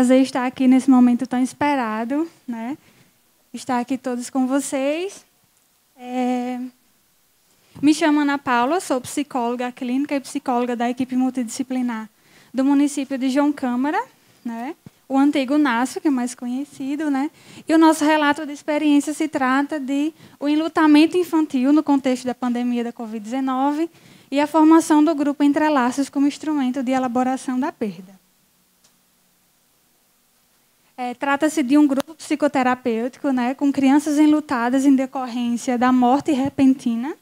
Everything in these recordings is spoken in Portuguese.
prazer estar aqui nesse momento tão esperado, né? Estar aqui todos com vocês. Me chamo Ana Paula, sou psicóloga clínica e psicóloga da equipe multidisciplinar do município de João Câmara, né? O antigo NASF, que é mais conhecido, né? E o nosso relato de experiência se trata de o enlutamento infantil no contexto da pandemia da Covid-19 e a formação do grupo Entrelaços como instrumento de elaboração da perda. Trata-se de um grupo psicoterapêutico, né, com crianças enlutadas em decorrência da morte repentina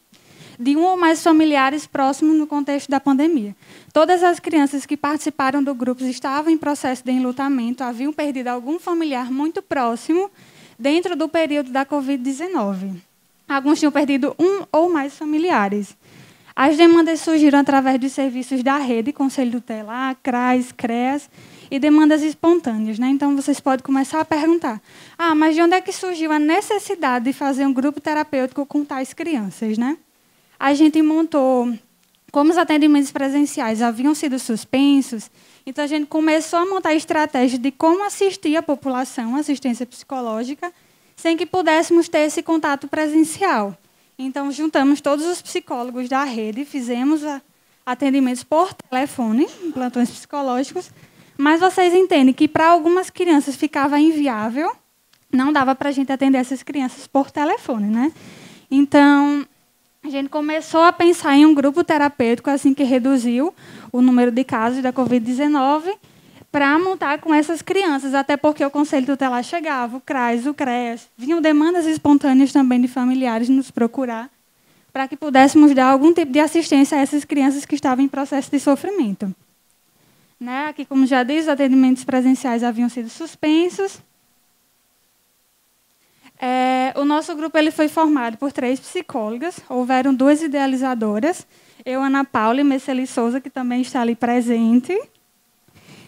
de um ou mais familiares próximos no contexto da pandemia. Todas as crianças que participaram do grupo estavam em processo de enlutamento, haviam perdido algum familiar muito próximo dentro do período da Covid-19. Alguns tinham perdido um ou mais familiares. As demandas surgiram através dos serviços da rede, Conselho Tutelar, CRAS, CREAS, e demandas espontâneas, né? Então, vocês podem começar a perguntar, mas de onde é que surgiu a necessidade de fazer um grupo terapêutico com tais crianças, né? A gente montou, como os atendimentos presenciais haviam sido suspensos, então a gente começou a montar estratégias de como assistir a população, assistência psicológica, sem que pudéssemos ter esse contato presencial. Então, juntamos todos os psicólogos da rede, fizemos atendimentos por telefone, em plantões psicológicos, mas vocês entendem que para algumas crianças ficava inviável, não dava para a gente atender essas crianças por telefone, né? Então, a gente começou a pensar em um grupo terapêutico assim que reduziu o número de casos da Covid-19 para montar com essas crianças, até porque o Conselho Tutelar chegava, o CRAS, o CREAS, vinham demandas espontâneas também de familiares nos procurar para que pudéssemos dar algum tipo de assistência a essas crianças que estavam em processo de sofrimento. Né? Aqui, como já disse, os atendimentos presenciais haviam sido suspensos. O nosso grupo ele foi formado por 3 psicólogas, houveram 2 idealizadoras, eu, Ana Paula, e Messeli Souza, que também está ali presente.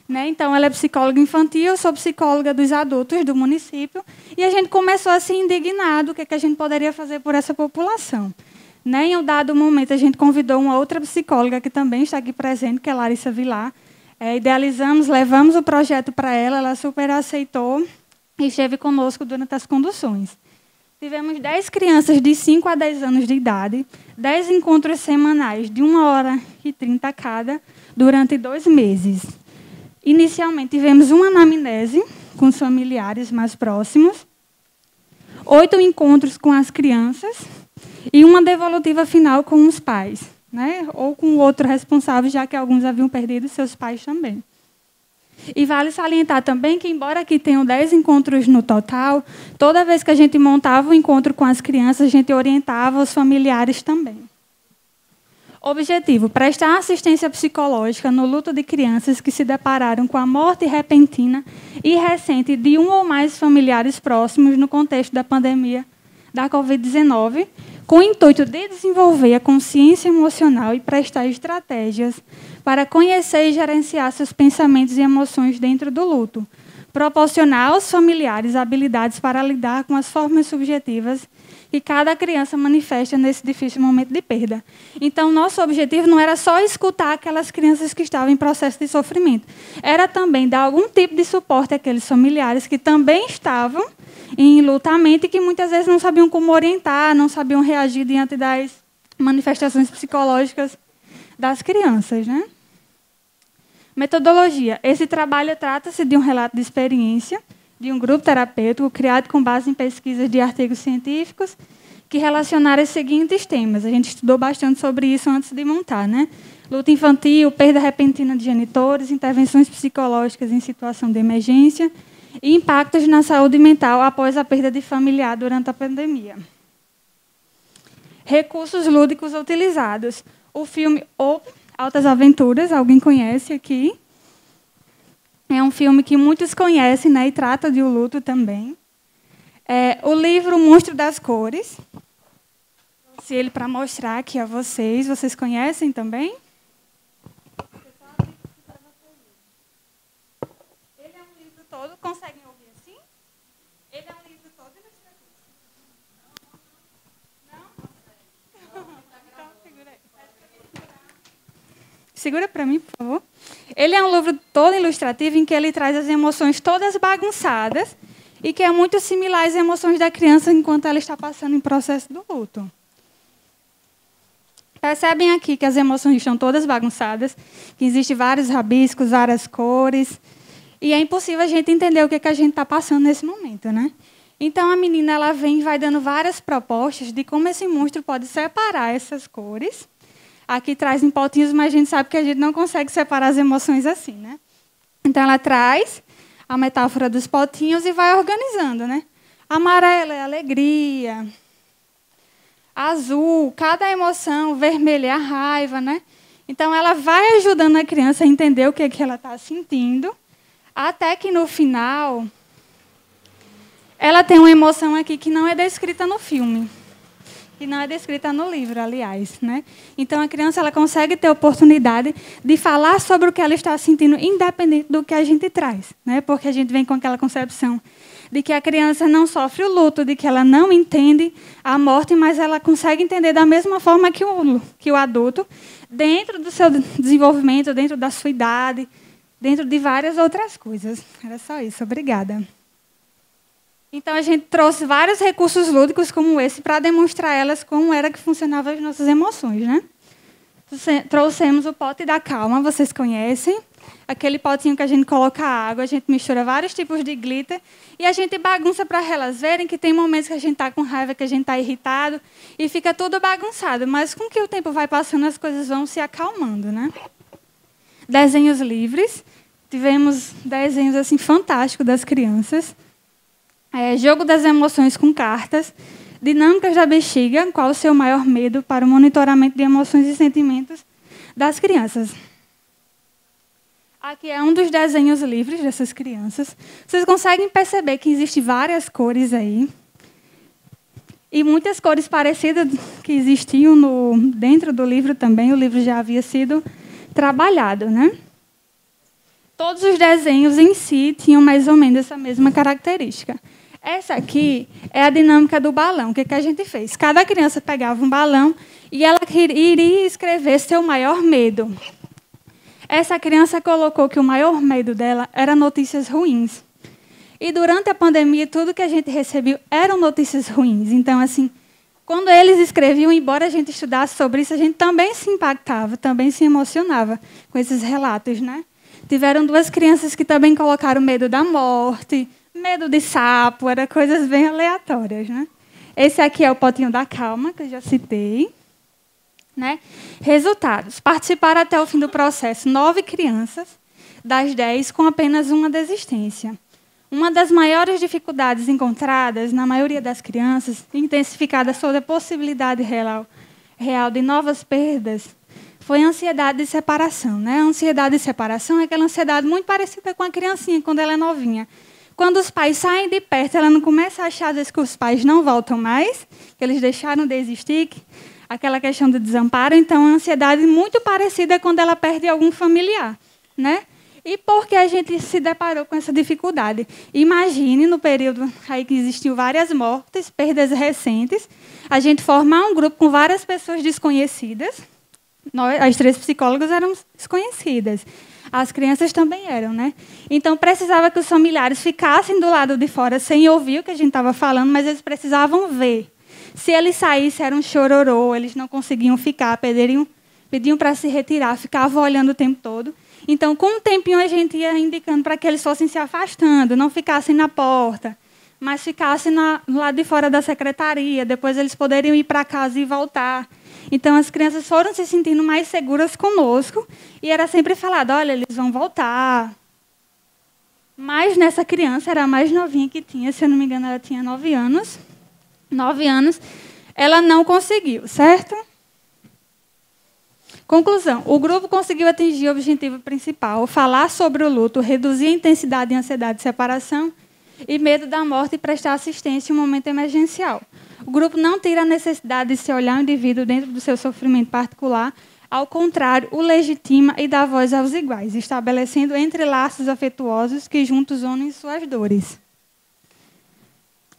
Né? Então, ela é psicóloga infantil, eu sou psicóloga dos adultos do município, e a gente começou a se indignar do que a gente poderia fazer por essa população. Né? Em um dado momento, a gente convidou uma outra psicóloga, que também está aqui presente, que é Larissa Vilar. Idealizamos, levamos o projeto para ela, ela super aceitou e esteve conosco durante as conduções. Tivemos 10 crianças de 5 a 10 anos de idade, 10 encontros semanais de 1h30 cada, durante 2 meses. Inicialmente, tivemos uma anamnese com os familiares mais próximos, 8 encontros com as crianças e uma devolutiva final com os pais. Né? Ou com o outro responsável, já que alguns haviam perdido seus pais também. E vale salientar também que, embora aqui tenham 10 encontros no total, toda vez que a gente montava o encontro com as crianças, a gente orientava os familiares também. Objetivo: prestar assistência psicológica no luto de crianças que se depararam com a morte repentina e recente de um ou mais familiares próximos no contexto da pandemia da Covid-19, com o intuito de desenvolver a consciência emocional e prestar estratégias para conhecer e gerenciar seus pensamentos e emoções dentro do luto, proporcionar aos familiares habilidades para lidar com as formas subjetivas que cada criança manifesta nesse difícil momento de perda. Então, nosso objetivo não era só escutar aquelas crianças que estavam em processo de sofrimento, era também dar algum tipo de suporte àqueles familiares que também estavam em enlutamento e que muitas vezes não sabiam como orientar, não sabiam reagir diante das manifestações psicológicas das crianças. Né? Metodologia. Esse trabalho trata-se de um relato de experiência de um grupo terapêutico criado com base em pesquisas de artigos científicos que relacionaram os seguintes temas. A gente estudou bastante sobre isso antes de montar. Né? Luta infantil, perda repentina de genitores, intervenções psicológicas em situação de emergência, e impactos na saúde mental após a perda de familiar durante a pandemia. Recursos lúdicos utilizados. O filme Altas Aventuras, alguém conhece aqui? É um filme que muitos conhecem, né, e trata de um luto também. O livro Monstro das Cores. Trouxe ele para mostrar aqui a vocês. Vocês conhecem também? Todo, conseguem ouvir assim? Ele é um livro todo ilustrativo. Não? Então, segura aí. Segura para mim, por favor. Ele é um livro todo ilustrativo em que ele traz as emoções todas bagunçadas e que é muito similar às emoções da criança enquanto ela está passando em processo do luto. Percebem aqui que as emoções estão todas bagunçadas, que existem vários rabiscos, várias cores, e é impossível a gente entender o que a gente está passando nesse momento, né? Então, a menina ela vem e vai dando várias propostas de como esse monstro pode separar essas cores. Aqui traz em potinhos, mas a gente sabe que a gente não consegue separar as emoções assim, né? Então, ela traz a metáfora dos potinhos e vai organizando, né? Amarelo é alegria. Azul, cada emoção, vermelho é a raiva, né? Então, ela vai ajudando a criança a entender o que ela está sentindo, até que, no final, ela tem uma emoção aqui que não é descrita no filme, que não é descrita no livro, aliás, né? Então, a criança ela consegue ter a oportunidade de falar sobre o que ela está sentindo, independente do que a gente traz, né? Porque a gente vem com aquela concepção de que a criança não sofre o luto, de que ela não entende a morte, mas ela consegue entender da mesma forma que o adulto, dentro do seu desenvolvimento, dentro da sua idade, dentro de várias outras coisas. Era só isso, obrigada. Então, a gente trouxe vários recursos lúdicos como esse para demonstrar a elas como era que funcionavam as nossas emoções, né? Trouxemos o pote da calma, vocês conhecem? Aquele potinho que a gente coloca água, a gente mistura vários tipos de glitter e a gente bagunça para elas verem que tem momentos que a gente está com raiva, que a gente está irritado e fica tudo bagunçado. Mas com que o tempo vai passando, as coisas vão se acalmando, né? Desenhos livres. Tivemos desenhos assim fantásticos das crianças. Jogo das emoções com cartas. Dinâmicas da bexiga, qual o seu maior medo para o monitoramento de emoções e sentimentos das crianças. Aqui é um dos desenhos livres dessas crianças. Vocês conseguem perceber que existem várias cores aí. E muitas cores parecidas que existiam dentro do livro também. O livro já havia sido trabalhado, né? Todos os desenhos em si tinham mais ou menos essa mesma característica. Essa aqui é a dinâmica do balão. O que a gente fez? Cada criança pegava um balão e ela iria escrever seu maior medo. Essa criança colocou que o maior medo dela era notícias ruins. E durante a pandemia, tudo que a gente recebeu eram notícias ruins. Então, assim, quando eles escreviam, embora a gente estudasse sobre isso, a gente também se impactava, também se emocionava com esses relatos, né? Tiveram 2 crianças que também colocaram medo da morte, medo de sapo, eram coisas bem aleatórias, né? Esse aqui é o potinho da calma, que eu já citei. Né? Resultados. Participaram até o fim do processo 9 crianças, das 10 com apenas uma desistência. Uma das maiores dificuldades encontradas na maioria das crianças, intensificada sobre a possibilidade real de novas perdas, foi a ansiedade de separação. Né? A ansiedade de separação é aquela ansiedade muito parecida com a criancinha, quando ela é novinha. Quando os pais saem de perto, ela não começa a achar às vezes, que os pais não voltam mais, que eles deixaram de existir, aquela questão do desamparo. Então, a ansiedade muito parecida quando ela perde algum familiar, né? E por que a gente se deparou com essa dificuldade? Imagine, no período aí que existiu várias mortes, perdas recentes, a gente formar um grupo com várias pessoas desconhecidas. Nós, as 3 psicólogas eram desconhecidas. As crianças também eram, né? Então, precisava que os familiares ficassem do lado de fora sem ouvir o que a gente estava falando, mas eles precisavam ver. Se eles saíssem, era um chororô, eles não conseguiam ficar, pediam para se retirar, ficavam olhando o tempo todo. Então, com um tempinho, a gente ia indicando para que eles fossem se afastando, não ficassem na porta, mas ficassem no lado de fora da secretaria. Depois, eles poderiam ir para casa e voltar. Então, as crianças foram se sentindo mais seguras conosco e era sempre falado, olha, eles vão voltar. Mas nessa criança, era a mais novinha que tinha, se eu não me engano, ela tinha 9 anos. 9 anos, ela não conseguiu, certo? Conclusão. O grupo conseguiu atingir o objetivo principal, falar sobre o luto, reduzir a intensidade de ansiedade de separação e medo da morte e prestar assistência em um momento emergencial. O grupo não tira a necessidade de se olhar o indivíduo dentro do seu sofrimento particular, ao contrário, o legitima e dá voz aos iguais, estabelecendo entrelaços afetuosos que juntos unem suas dores.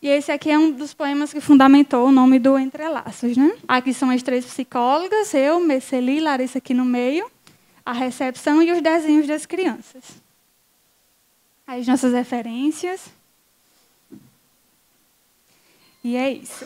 E esse aqui é um dos poemas que fundamentou o nome do Entrelaços, né? Aqui são as 3 psicólogas, eu, Merceli, Larissa aqui no meio, a recepção e os desenhos das crianças. as nossas referências. E é isso.